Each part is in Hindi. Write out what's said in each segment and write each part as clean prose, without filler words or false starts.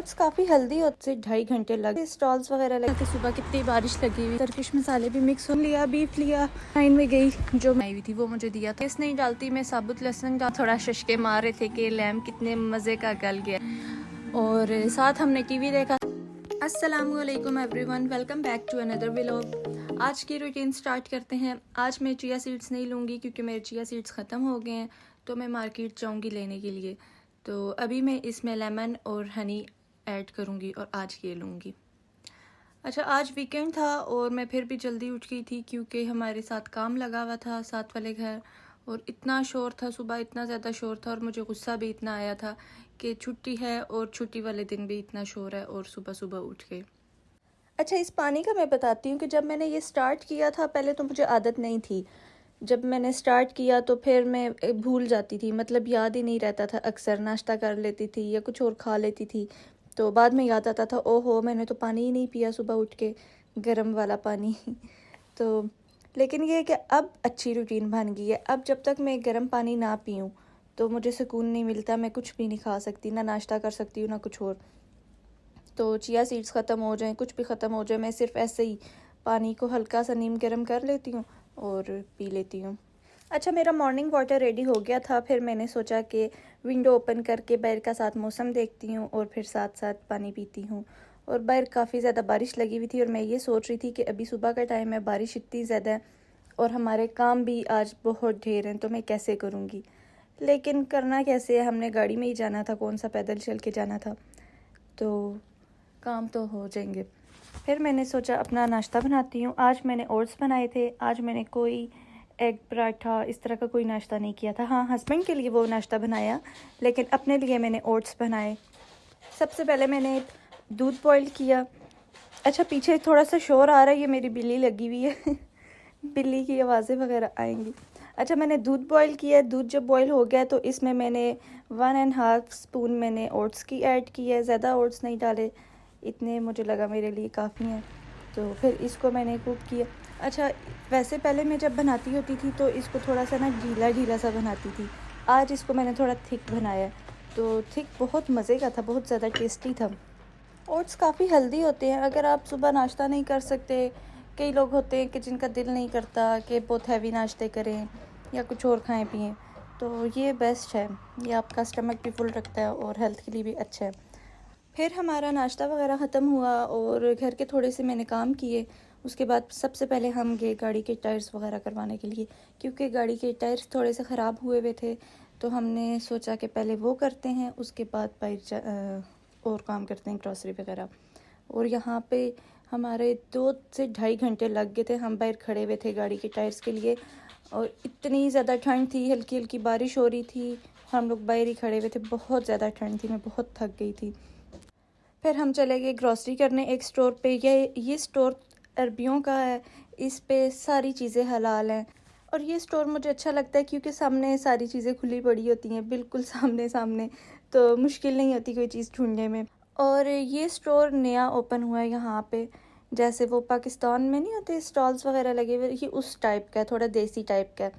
ओट्स काफ़ी हेल्दी होते हैं। 2.5 घंटे लगे, स्टॉल्स वगैरह लगे थे। सुबह कितनी बारिश लगी हुई, टर्किश मसाले भी मिक्स हो लिया, बीफ लिया। लाइन में गई जो आई हुई थी वो मुझे दिया था। इस नहीं डालती मैं साबुत लहसुन, थोड़ा शशके मार रहे थे कि लैम कितने मज़े का गल गया। और साथ हमने टीवी देखा। अस्सलामुअलैकुम everyone, welcome back to another vlog. आज की रूटीन स्टार्ट करते हैं। आज मैं चिया सीड्स नहीं लूँगी क्योंकि मेरे चिया सीड्स ख़त्म हो गए हैं, तो मैं मार्केट जाऊँगी लेने के लिए। तो अभी मैं इसमें लेमन और हनी ऐड करूँगी और आज ये लूँगी। अच्छा, आज वीकेंड था और मैं फिर भी जल्दी उठ गई थी क्योंकि हमारे साथ काम लगा हुआ था साथ वाले घर, और इतना शोर था सुबह, इतना ज़्यादा शोर था और मुझे गुस्सा भी इतना आया था कि छुट्टी है और छुट्टी वाले दिन भी इतना शोर है और सुबह सुबह उठ गए। अच्छा, इस पानी का मैं बताती हूँ कि जब मैंने ये स्टार्ट किया था पहले तो मुझे आदत नहीं थी। जब मैंने स्टार्ट किया तो फिर मैं भूल जाती थी, मतलब याद ही नहीं रहता था। अक्सर नाश्ता कर लेती थी या कुछ और खा लेती थी, तो बाद में याद आता था ओहो मैंने तो पानी ही नहीं पिया सुबह उठ के, गर्म वाला पानी। तो लेकिन ये है कि अब अच्छी रूटीन बन गई है। अब जब तक मैं गर्म पानी ना पीऊँ तो मुझे सुकून नहीं मिलता। मैं कुछ भी नहीं खा सकती, ना नाश्ता कर सकती हूँ ना कुछ और। तो चिया सीड्स ख़त्म हो जाएं, कुछ भी ख़त्म हो जाए, मैं सिर्फ ऐसे ही पानी को हल्का सा नीम गर्म कर लेती हूँ और पी लेती हूँ। अच्छा, मेरा मॉर्निंग वाटर रेडी हो गया था। फिर मैंने सोचा कि विंडो ओपन करके बाहर का साथ मौसम देखती हूँ और फिर साथ साथ पानी पीती हूँ। और बाहर काफ़ी ज़्यादा बारिश लगी हुई थी और मैं ये सोच रही थी कि अभी सुबह का टाइम है, बारिश इतनी ज़्यादा है और हमारे काम भी आज बहुत ढेर हैं, तो मैं कैसे करूँगी। लेकिन करना कैसे है, हमने गाड़ी में ही जाना था, कौन सा पैदल चल के जाना था, तो काम तो हो जाएंगे। फिर मैंने सोचा अपना नाश्ता बनाती हूँ। आज मैंने ओट्स बनाए थे। आज मैंने कोई एग पराठा इस तरह का कोई नाश्ता नहीं किया था। हाँ, हस्बैंड के लिए वो नाश्ता बनाया, लेकिन अपने लिए मैंने ओट्स बनाए। सबसे पहले मैंने दूध बॉईल किया। अच्छा, पीछे थोड़ा सा शोर आ रहा है, ये मेरी बिल्ली लगी हुई है। बिल्ली की आवाज़ें वगैरह आएंगी। अच्छा, मैंने दूध बॉईल किया। दूध जब बॉईल हो गया तो इसमें मैंने 1.5 स्पून मैंने ओट्स की ऐड की है। ज़्यादा ओट्स नहीं डाले, इतने मुझे लगा मेरे लिए काफ़ी हैं। तो फिर इसको मैंने कुक किया। अच्छा, वैसे पहले मैं जब बनाती होती थी तो इसको थोड़ा सा ना ढीला ढीला सा बनाती थी। आज इसको मैंने थोड़ा थिक बनाया, तो थिक बहुत मज़े का था, बहुत ज़्यादा टेस्टी था। ओट्स काफ़ी हेल्दी होते हैं। अगर आप सुबह नाश्ता नहीं कर सकते, कई लोग होते हैं कि जिनका दिल नहीं करता कि बहुत हैवी नाश्ते करें या कुछ और खाएं पिएं, तो ये बेस्ट है। ये आपका स्टमक भी फुल रखता है और हेल्थ के लिए भी अच्छा है। फिर हमारा नाश्ता वगैरह ख़त्म हुआ और घर के थोड़े से मैंने काम किए। उसके बाद सबसे पहले हम गए गाड़ी के टायर्स वगैरह करवाने के लिए, क्योंकि गाड़ी के टायर्स थोड़े से ख़राब हुए हुए थे। तो हमने सोचा कि पहले वो करते हैं, उसके बाद और काम करते हैं, ग्रॉसरी वगैरह। और यहाँ पे हमारे 2 से 2.5 घंटे लग गए थे। हम बाहर खड़े हुए थे गाड़ी के टायर्स के लिए, और इतनी ज़्यादा ठंड थी, हल्की हल्की बारिश हो रही थी, हम लोग बाहर ही खड़े हुए थे। बहुत ज़्यादा ठंड थी, मैं बहुत थक गई थी। फिर हम चले गए ग्रॉसरी करने एक स्टोर पे। ये स्टोर अरबियों का है, इस पे सारी चीज़ें हलाल हैं। और ये स्टोर मुझे अच्छा लगता है क्योंकि सामने सारी चीज़ें खुली पड़ी होती हैं, बिल्कुल सामने सामने, तो मुश्किल नहीं होती कोई चीज़ ढूंढने में। और ये स्टोर नया ओपन हुआ है यहाँ पे, जैसे वो पाकिस्तान में नहीं होते स्टॉल्स वगैरह लगे हुए, ये उस टाइप का है, थोड़ा देसी टाइप का है।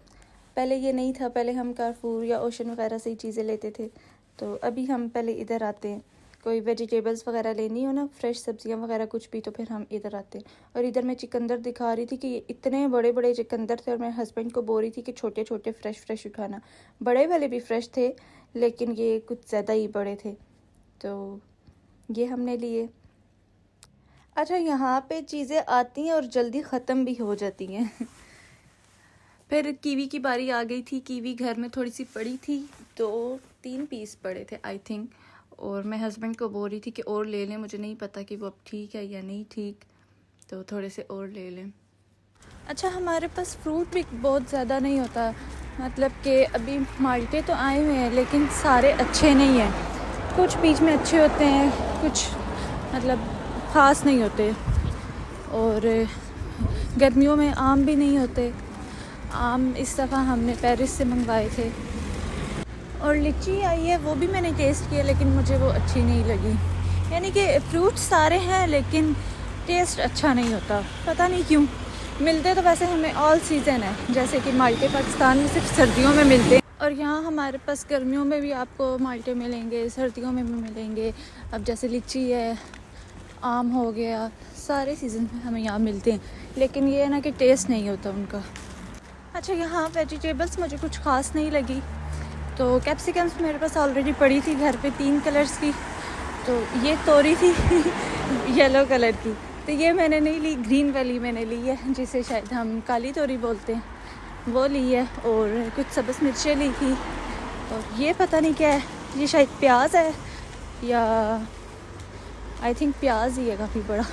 पहले ये नहीं था, पहले हम कारफूर या ओशन वगैरह से ही चीज़ें लेते थे। तो अभी हम पहले इधर आते हैं, कोई वेजिटेबल्स वगैरह लेनी हो ना, फ्रेश सब्जियां वगैरह कुछ भी, तो फिर हम इधर आते हैं। और इधर मैं चिकंदर दिखा रही थी कि ये इतने बड़े बड़े चिकंदर थे और मेरे हस्बैंड को बोल रही थी कि छोटे छोटे फ्रेश उठाना। बड़े वाले भी फ्रेश थे, लेकिन ये कुछ ज़्यादा ही बड़े थे, तो ये हमने लिए। अच्छा, यहाँ पे चीज़ें आती हैं और जल्दी ख़त्म भी हो जाती हैं। फिर कीवी की बारी आ गई थी। कीवी घर में थोड़ी सी पड़ी थी, तो 3 पीस पड़े थे आई थिंक, और मैं हस्बैंड को बोल रही थी कि और ले लें। मुझे नहीं पता कि वो अब ठीक है या नहीं ठीक, तो थोड़े से और ले लें। अच्छा, हमारे पास फ्रूट भी बहुत ज़्यादा नहीं होता, मतलब कि अभी माल्टे तो आए हुए हैं लेकिन सारे अच्छे नहीं हैं। कुछ बीच में अच्छे होते हैं, कुछ मतलब ख़ास नहीं होते। और गर्मियों में आम भी नहीं होते। आम इस दफ़ा हमने पेरिस से मंगवाए थे। और लीची आई है, वो भी मैंने टेस्ट किया लेकिन मुझे वो अच्छी नहीं लगी। यानी कि फ्रूट्स सारे हैं लेकिन टेस्ट अच्छा नहीं होता, पता नहीं क्यों। मिलते तो वैसे हमें ऑल सीज़न है, जैसे कि माल्टे पाकिस्तान में सिर्फ सर्दियों में मिलते हैं। और यहाँ हमारे पास गर्मियों में भी आपको माल्टे मिलेंगे, सर्दियों में भी मिलेंगे। अब जैसे लीची है, आम हो गया, सारे सीज़न में हमें यहाँ मिलते हैं, लेकिन ये है ना कि टेस्ट नहीं होता उनका। अच्छा, यहाँ वेजिटेबल्स मुझे कुछ ख़ास नहीं लगी। तो कैप्सिकम्स मेरे पास ऑलरेडी पड़ी थी घर पे 3 कलर्स की। तो ये तोरी थी येलो कलर की, तो ये मैंने नहीं ली, ग्रीन वाली मैंने ली है, जिसे शायद हम काली तोरी बोलते हैं, वो ली है। और कुछ सब्ज़ मिर्चें ली थी। और ये पता नहीं क्या है, ये शायद प्याज है या आई थिंक प्याज ही है काफ़ी बड़ा।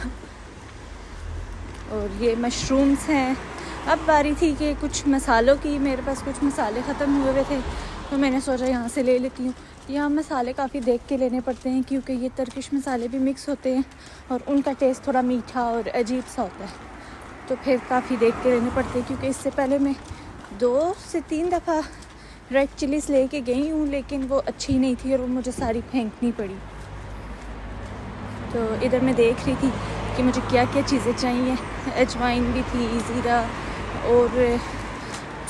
और ये मशरूम्स हैं। अब बारी थी कि कुछ मसालों की, मेरे पास कुछ मसाले ख़त्म हुए हुए थे, तो मैंने सोचा यहाँ से ले लेती हूँ। यहाँ मसाले काफ़ी देख के लेने पड़ते हैं, क्योंकि ये टर्किश मसाले भी मिक्स होते हैं और उनका टेस्ट थोड़ा मीठा और अजीब सा होता है। तो फिर काफ़ी देख के लेने पड़ते हैं, क्योंकि इससे पहले मैं 2 से 3 दफ़ा रेड चिलीज़ लेके गई हूँ, लेकिन वो अच्छी नहीं थी और वो मुझे सारी फेंकनी पड़ी। तो इधर मैं देख रही थी कि मुझे क्या क्या चीज़ें चाहिए। अजवाइन भी थी, ज़ीरा और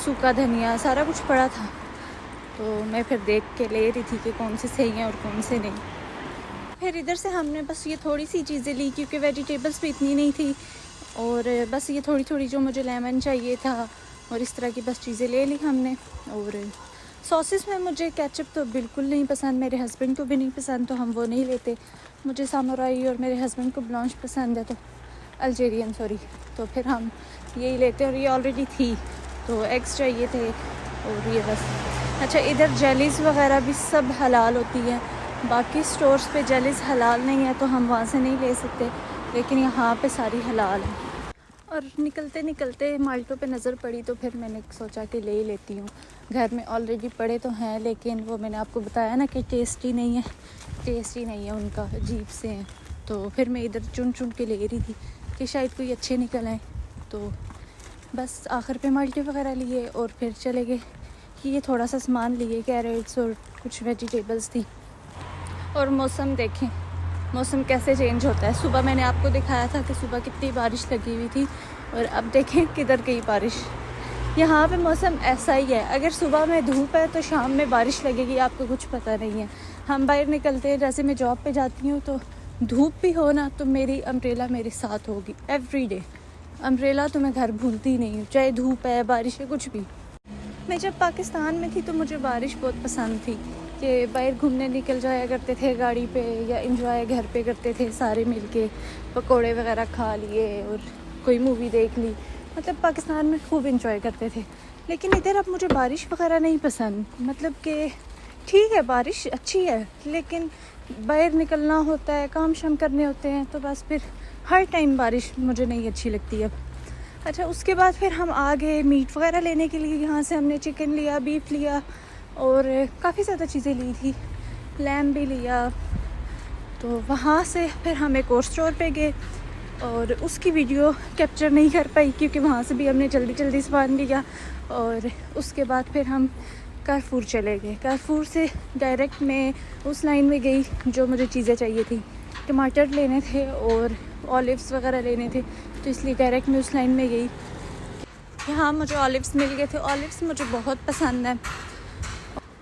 सूखा धनिया, सारा कुछ पड़ा था। तो मैं फिर देख के ले रही थी कि कौन से सही हैं और कौन से नहीं। फिर इधर से हमने बस ये थोड़ी सी चीज़ें ली, क्योंकि वेजिटेबल्स भी इतनी नहीं थी, और बस ये थोड़ी थोड़ी जो मुझे लेमन चाहिए था और इस तरह की बस चीज़ें ले ली हमने। और सॉसेस में मुझे केचप तो बिल्कुल नहीं पसंद, मेरे हस्बैंड को भी नहीं पसंद, तो हम वो नहीं लेते। मुझे सामुराई और मेरे हस्बैंड को ब्लांच पसंद है, तो अल्जेरियन सॉरी, तो फिर हम यही लेते हैं। और ये ऑलरेडी थी, तो एग्स चाहिए थे और ये बस। अच्छा, इधर जेलीज़ वगैरह भी सब हलाल होती हैं। बाकी स्टोर्स पे जेलीज़ हलाल नहीं है, तो हम वहाँ से नहीं ले सकते, लेकिन यहाँ पे सारी हलाल है। और निकलते निकलते माल्टों पे नज़र पड़ी, तो फिर मैंने सोचा कि ले ही लेती हूँ। घर में ऑलरेडी पड़े तो हैं, लेकिन वो मैंने आपको बताया ना कि टेस्टी नहीं है उनका, अजीब से हैं। तो फिर मैं इधर चुन चुन के ले रही थी कि शायद कोई अच्छे निकल आए। तो बस आखिर पे माल्टे वगैरह लिए और फिर चले गए। ये थोड़ा सा सामान लिए, कैरेट्स और कुछ वेजिटेबल्स थी। और मौसम देखें, मौसम कैसे चेंज होता है। सुबह मैंने आपको दिखाया था कि सुबह कितनी बारिश लगी हुई थी, और अब देखें किधर गई बारिश। यहाँ पे मौसम ऐसा ही है, अगर सुबह में धूप है तो शाम में बारिश लगेगी, आपको कुछ पता नहीं है। हम बाहर निकलते हैं, जैसे मैं जॉब पे जाती हूँ, तो धूप भी हो ना तो मेरी अम्ब्रेला मेरे साथ होगी एवरी डे। अम्ब्रेला तो मैं घर भूलती नहीं हूँ, चाहे धूप है, बारिश है, कुछ भी। मैं जब पाकिस्तान में थी तो मुझे बारिश बहुत पसंद थी, कि बाहर घूमने निकल जाया करते थे गाड़ी पे, या एंजॉय घर पे करते थे सारे मिलके, पकोड़े वगैरह खा लिए और कोई मूवी देख ली। मतलब पाकिस्तान में खूब एंजॉय करते थे। लेकिन इधर अब मुझे बारिश वगैरह नहीं पसंद। मतलब कि ठीक है, बारिश अच्छी है, लेकिन बाहर निकलना होता है, काम शाम करने होते हैं, तो बस फिर हर टाइम बारिश मुझे नहीं अच्छी लगती अब। अच्छा, उसके बाद फिर हम आ गए मीट वगैरह लेने के लिए। यहाँ से हमने चिकन लिया, बीफ लिया और काफ़ी ज़्यादा चीज़ें ली थी, लैम भी लिया। तो वहाँ से फिर हम एक और स्टोर पे गए, और उसकी वीडियो कैप्चर नहीं कर पाई, क्योंकि वहाँ से भी हमने जल्दी जल्दी सामान लिया। और उसके बाद फिर हम कारफूर चले गए। कारफूर से डायरेक्ट मैं उस लाइन में गई जो मुझे चीज़ें चाहिए थी। टमाटर लेने थे और ऑलिव्स वगैरह लेने थे, तो इसलिए डायरेक्ट मैं उस लाइन में गई। यहाँ मुझे ऑलिव्स मिल गए थे। ऑलिव्स मुझे बहुत पसंद है।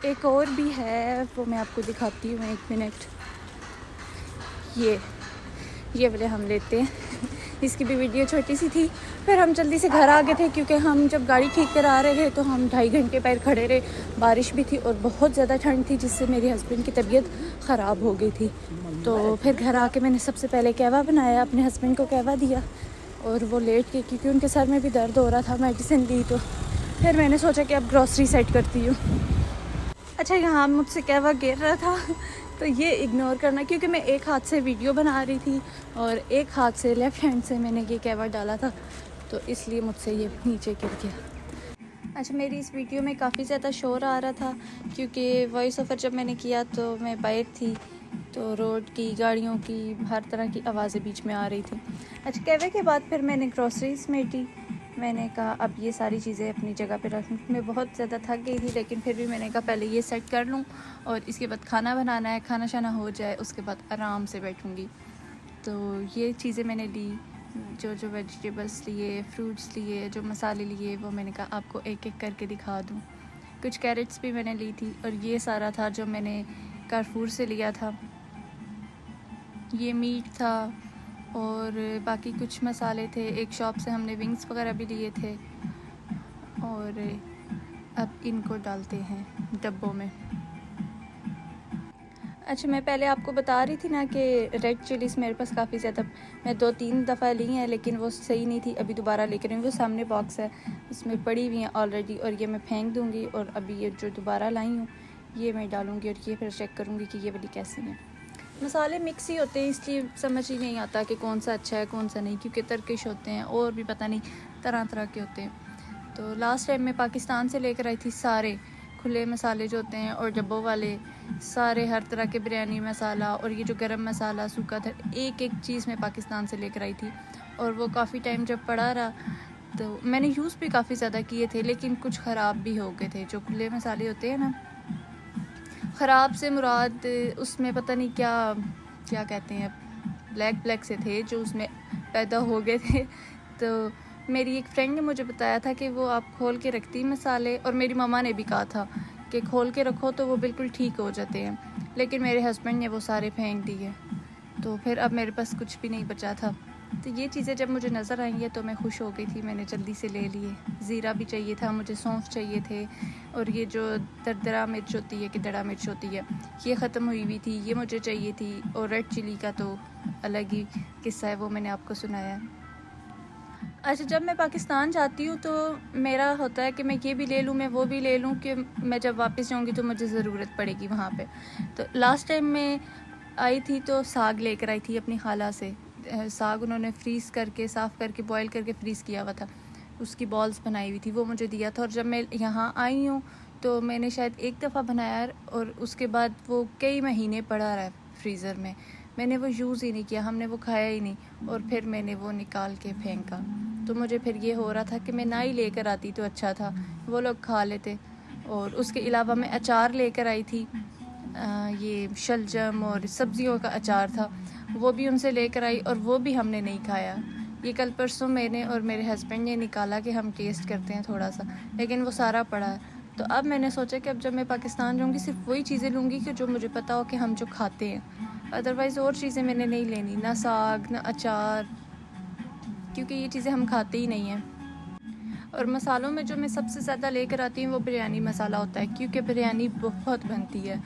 एक और भी है, वो मैं आपको दिखाती हूँ, 1 मिनट। ये वाले हम लेते हैं। इसकी भी वीडियो छोटी सी थी। फिर हम जल्दी से घर आ गए थे, क्योंकि हम जब गाड़ी ठीक करा रहे थे तो हम 2.5 घंटे पैर खड़े रहे। बारिश भी थी और बहुत ज़्यादा ठंड थी, जिससे मेरे हस्बैंड की तबीयत ख़राब हो गई थी। तो फिर घर आके मैंने सबसे पहले कहवा बनाया, अपने हस्बैंड को कहवा दिया, और वो लेट के, क्योंकि उनके सर में भी दर्द हो रहा था, मेडिसिन ली। तो फिर मैंने सोचा कि अब ग्रॉसरी सेट करती हूँ। अच्छा, यहाँ मुझसे कहवा गिर रहा था, तो ये इग्नोर करना, क्योंकि मैं एक हाथ से वीडियो बना रही थी और एक हाथ से लेफ़्ट हैंड से मैंने ये कहवा डाला था, तो इसलिए मुझसे ये नीचे गिर गया। अच्छा, मेरी इस वीडियो में काफ़ी ज़्यादा शोर आ रहा था, क्योंकि वॉइस ओवर जब मैंने किया तो मैं बाहर थी, तो रोड की, गाड़ियों की, हर तरह की आवाज़ें बीच में आ रही थी। अच्छा, कहवे के बाद फिर मैंने ग्रॉसरी समेटी। मैंने कहा अब ये सारी चीज़ें अपनी जगह पे रख लूँ। मैं बहुत ज़्यादा थक गई थी, लेकिन फिर भी मैंने कहा पहले ये सेट कर लूँ, और इसके बाद खाना बनाना है, खाना शाना हो जाए, उसके बाद आराम से बैठूँगी। तो ये चीज़ें मैंने ली, जो वेजिटेबल्स लिए, फ्रूट्स लिए, जो मसाले लिए, वो मैंने कहा आपको एक एक करके दिखा दूँ। कुछ कैरेट्स भी मैंने ली थी, और ये सारा था जो मैंने कारफूर से लिया था। ये मीट था और बाकी कुछ मसाले थे। एक शॉप से हमने विंग्स वगैरह भी लिए थे। और अब इनको डालते हैं डब्बों में। अच्छा, मैं पहले आपको बता रही थी ना कि रेड चिलीज़ मेरे पास काफ़ी ज़्यादा, मैं 2-3 दफ़ा ली हैं लेकिन वो सही नहीं थी। अभी दोबारा लेकर आई हूँ। वो सामने बॉक्स है, उसमें पड़ी हुई हैं ऑलरेडी, और ये मैं फेंक दूँगी। और अभी ये जो दोबारा लाई हूँ ये मैं डालूँगी, और ये फिर चेक करूँगी कि ये वाली कैसी है। मसाले मिक्स ही होते हैं, इसलिए समझ ही नहीं आता कि कौन सा अच्छा है कौन सा नहीं, क्योंकि तर्किश होते हैं और भी पता नहीं तरह तरह के होते हैं। तो लास्ट टाइम मैं पाकिस्तान से लेकर आई थी सारे खुले मसाले जो होते हैं, और डब्बों वाले सारे हर तरह के बिरयानी मसाला, और ये जो गरम मसाला सूखा था, एक एक चीज़ मैं पाकिस्तान से लेकर आई थी। और वो काफ़ी टाइम जब पड़ा रहा तो मैंने यूज़ भी काफ़ी ज़्यादा किए थे, लेकिन कुछ ख़राब भी हो गए थे। जो खुले मसाले होते हैं ना, ख़राब से मुराद उसमें पता नहीं क्या क्या कहते हैं, ब्लैक से थे जो उसमें पैदा हो गए थे। तो मेरी एक फ्रेंड ने मुझे बताया था कि वो आप खोल के रखती मसाले, और मेरी मम्मा ने भी कहा था कि खोल के रखो तो वो बिल्कुल ठीक हो जाते हैं, लेकिन मेरे हस्बैंड ने वो सारे फेंक दिए। तो फिर अब मेरे पास कुछ भी नहीं बचा था। तो ये चीज़ें जब मुझे नज़र आई हैं तो मैं खुश हो गई थी, मैंने जल्दी से ले लिए। ज़ीरा भी चाहिए था मुझे, सौंफ चाहिए थे, और ये जो दरदरा मिर्च होती है कि दड़ा मिर्च होती है, ये ख़त्म हुई हुई थी, ये मुझे चाहिए थी। और रेड चिली का तो अलग ही किस्सा है, वो मैंने आपको सुनाया। अच्छा, जब मैं पाकिस्तान जाती हूँ तो मेरा होता है कि मैं ये भी ले लूँ, मैं वो भी ले लूँ, कि मैं जब वापस जाऊँगी तो मुझे ज़रूरत पड़ेगी वहाँ पे। तो लास्ट टाइम मैं आई थी तो साग लेकर आई थी अपनी खाला से। साग उन्होंने फ्रीज़ करके, साफ़ करके, बॉयल करके फ्रीज़ किया हुआ था, उसकी बॉल्स बनाई हुई थी, वो मुझे दिया था। और जब मैं यहाँ आई हूँ तो मैंने शायद एक दफ़ा बनाया, और उसके बाद वो कई महीने पड़ा रहा फ्रीज़र में, मैंने वो यूज़ ही नहीं किया, हमने वो खाया ही नहीं, और फिर मैंने वो निकाल के फेंका। तो मुझे फिर ये हो रहा था कि मैं ना ही लेकर आती तो अच्छा था, वो लोग खा लेते। और उसके अलावा मैं अचार लेकर आई थी, ये शलजम और सब्ज़ियों का अचार था, वो भी उनसे लेकर आई, और वो भी हमने नहीं खाया। ये कल परसों मैंने और मेरे हस्बैंड ने निकाला कि हम टेस्ट करते हैं थोड़ा सा, लेकिन वो सारा पड़ा है। तो अब मैंने सोचा कि अब जब मैं पाकिस्तान जाऊँगी सिर्फ वही चीज़ें लूँगी कि जो मुझे पता हो कि हम जो खाते हैं, अदरवाइज़ और चीज़ें मैंने नहीं लेनी, ना साग ना अचार, क्योंकि ये चीज़ें हम खाते ही नहीं हैं। और मसालों में जो मैं सबसे ज़्यादा लेकर आती हूँ वो बिरयानी मसाला होता है, क्योंकि बिरयानी बहुत बनती है,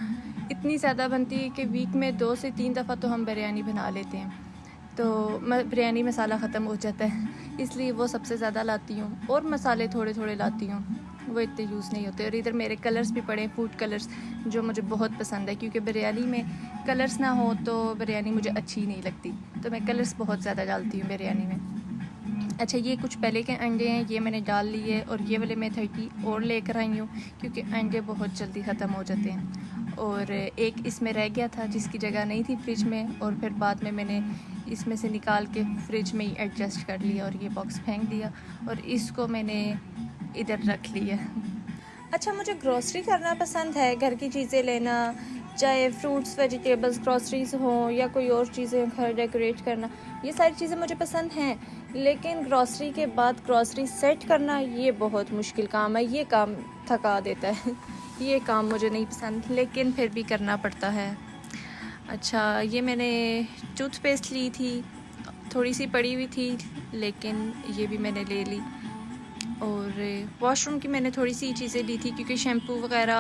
इतनी ज़्यादा बनती है कि वीक में 2 से 3 दफ़ा तो हम बिरयानी बना लेते हैं। तो बिरयानी मसाला ख़त्म हो जाता है, इसलिए वो सबसे ज़्यादा लाती हूँ। और मसाले थोड़े थोड़े लाती हूँ, वो इतने यूज़ नहीं होते। और इधर मेरे कलर्स भी पड़े, फूड कलर्स, जो मुझे बहुत पसंद है, क्योंकि बिरयानी में कलर्स ना हो तो बिरयानी मुझे अच्छी नहीं लगती, तो मैं कलर्स बहुत ज़्यादा डालती हूँ बिरयानी में। अच्छा, ये कुछ पहले के अंडे हैं, ये मैंने डाल लिए, और ये वाले मैं 30 और लेकर आई हूँ, क्योंकि अंडे बहुत जल्दी ख़त्म हो जाते हैं। और एक इसमें रह गया था जिसकी जगह नहीं थी फ्रिज में, और फिर बाद में मैंने इसमें से निकाल के फ्रिज में ही एडजस्ट कर लिया, और ये बॉक्स फेंक दिया, और इसको मैंने इधर रख लिया। अच्छा, मुझे ग्रोसरी करना पसंद है, घर की चीज़ें लेना, चाहे फ्रूट्स वेजिटेबल्स ग्रोसरीज हों या कोई और चीज़ें, घर डेकोरेट करना, ये सारी चीज़ें मुझे पसंद हैं। लेकिन ग्रोसरी के बाद ग्रोसरी सेट करना ये बहुत मुश्किल काम है, ये काम थका देता है। ये काम मुझे नहीं पसंद, लेकिन फिर भी करना पड़ता है। अच्छा, ये मैंने टूथपेस्ट ली थी, थोड़ी सी पड़ी हुई थी, लेकिन ये भी मैंने ले ली। और वॉशरूम की मैंने थोड़ी सी चीज़ें ली थी, क्योंकि शैम्पू वगैरह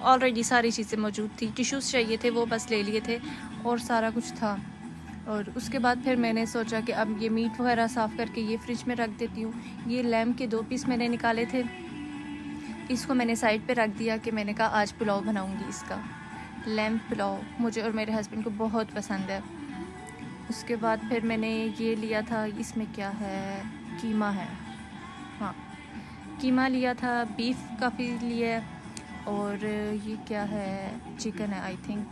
ऑलरेडी सारी चीज़ें मौजूद थी। टिश्यूज़ चाहिए थे, वो बस ले लिए थे, और सारा कुछ था। और उसके बाद फिर मैंने सोचा कि अब ये मीट वगैरह साफ़ करके ये फ्रिज में रख देती हूँ। ये लैम्ब के 2 पीस मैंने निकाले थे, इसको मैंने साइड पे रख दिया कि मैंने कहा आज पुलाव बनाऊँगी इसका। लैम्ब पुलाव मुझे और मेरे हस्बैंड को बहुत पसंद है। उसके बाद फिर मैंने ये लिया था, इसमें क्या है, कीमा है, हाँ कीमा लिया था, बीफ काफ़ी लिया, और ये क्या है, चिकन है आई थिंक,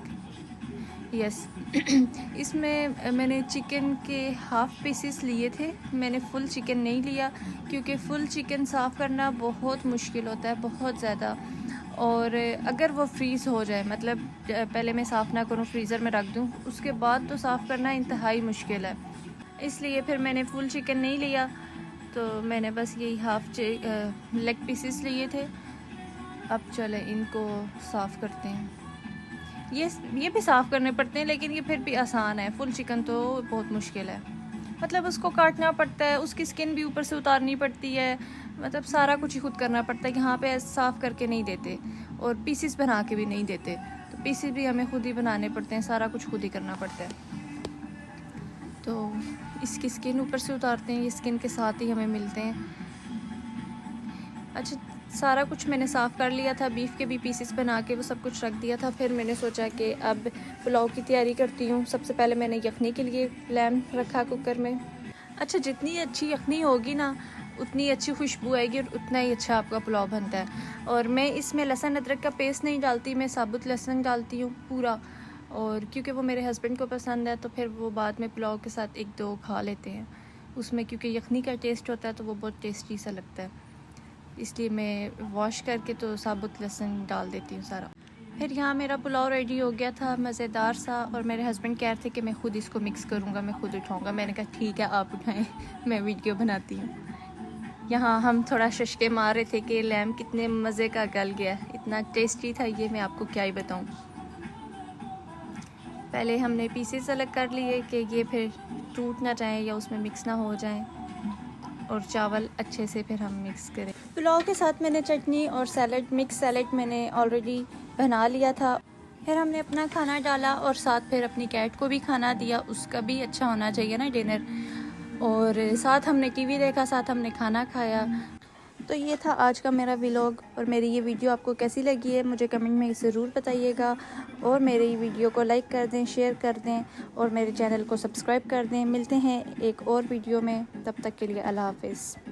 यस। इसमें मैंने चिकन के हाफ़ पीसेस लिए थे, मैंने फुल चिकन नहीं लिया, क्योंकि फ़ुल चिकन साफ़ करना बहुत मुश्किल होता है, बहुत ज़्यादा। और अगर वो फ्रीज़ हो जाए, मतलब पहले मैं साफ़ ना करूँ, फ्रीज़र में रख दूँ, उसके बाद तो साफ़ करना इंतहाई मुश्किल है। इसलिए फिर मैंने फुल चिकन नहीं लिया, तो मैंने बस यही हाफ़ लेग पीसेस लिए थे, अब चले इनको साफ़ करते हैं। ये भी साफ़ करने पड़ते हैं, लेकिन ये फिर भी आसान है। फुल चिकन तो बहुत मुश्किल है, मतलब उसको काटना पड़ता है, उसकी स्किन भी ऊपर से उतारनी पड़ती है, मतलब सारा कुछ ही खुद करना पड़ता है। यहाँ पे साफ़ करके नहीं देते और पीसीस बना के भी नहीं देते, तो पीसीस भी हमें खुद ही बनाने पड़ते हैं, सारा कुछ खुद ही करना पड़ता है। तो इसकी स्किन ऊपर से उतारते हैं, ये स्किन के साथ ही हमें मिलते हैं। अच्छा, सारा कुछ मैंने साफ़ कर लिया था, बीफ के भी पीसेस बना के वो सब कुछ रख दिया था। फिर मैंने सोचा कि अब पुलाव की तैयारी करती हूँ। सबसे पहले मैंने यखनी के लिए लैम्प रखा कुकर में। अच्छा, जितनी अच्छी यखनी होगी ना उतनी अच्छी खुशबू आएगी और उतना ही अच्छा आपका पुलाव बनता है। और मैं इसमें लहसुन अदरक का पेस्ट नहीं डालती, मैं साबुत लहसुन डालती हूँ पूरा, और क्योंकि वो मेरे हस्बैंड को पसंद है तो फिर वो बाद में पुलाव के साथ एक दो खा लेते हैं उसमें, क्योंकि यखनी का टेस्ट होता है तो वो बहुत टेस्टी सा लगता है, इसलिए मैं वॉश करके तो साबुत लहसुन डाल देती हूँ सारा। फिर यहाँ मेरा पुलाव रेडी हो गया था, मज़ेदार सा, और मेरे हस्बैंड कह रहे थे कि मैं खुद इसको मिक्स करूँगा, मैं खुद उठाऊँगा। मैंने कहा ठीक है आप उठाएं, मैं वीडियो बनाती हूँ। यहाँ हम थोड़ा शशके मार रहे थे कि लैम्प कितने मज़े का गल गया, इतना टेस्टी था ये, मैं आपको क्या ही बताऊँ। पहले हमने पीसेस अलग कर लिए कि ये फिर टूट ना जाए या उसमें मिक्स ना हो जाए, और चावल अच्छे से फिर हम मिक्स करें। पुलाव के साथ मैंने चटनी और सैलड, मिक्स सैलड मैंने ऑलरेडी बना लिया था। फिर हमने अपना खाना डाला और साथ फिर अपनी कैट को भी खाना दिया, उसका भी अच्छा होना चाहिए ना डिनर, और साथ हमने टीवी देखा, साथ हमने खाना खाया। तो ये था आज का मेरा व्लॉग, और मेरी ये वीडियो आपको कैसी लगी है मुझे कमेंट में ज़रूर बताइएगा, और मेरी वीडियो को लाइक कर दें, शेयर कर दें, और मेरे चैनल को सब्सक्राइब कर दें। मिलते हैं एक और वीडियो में, तब तक के लिए अल्लाह हाफ़िज़।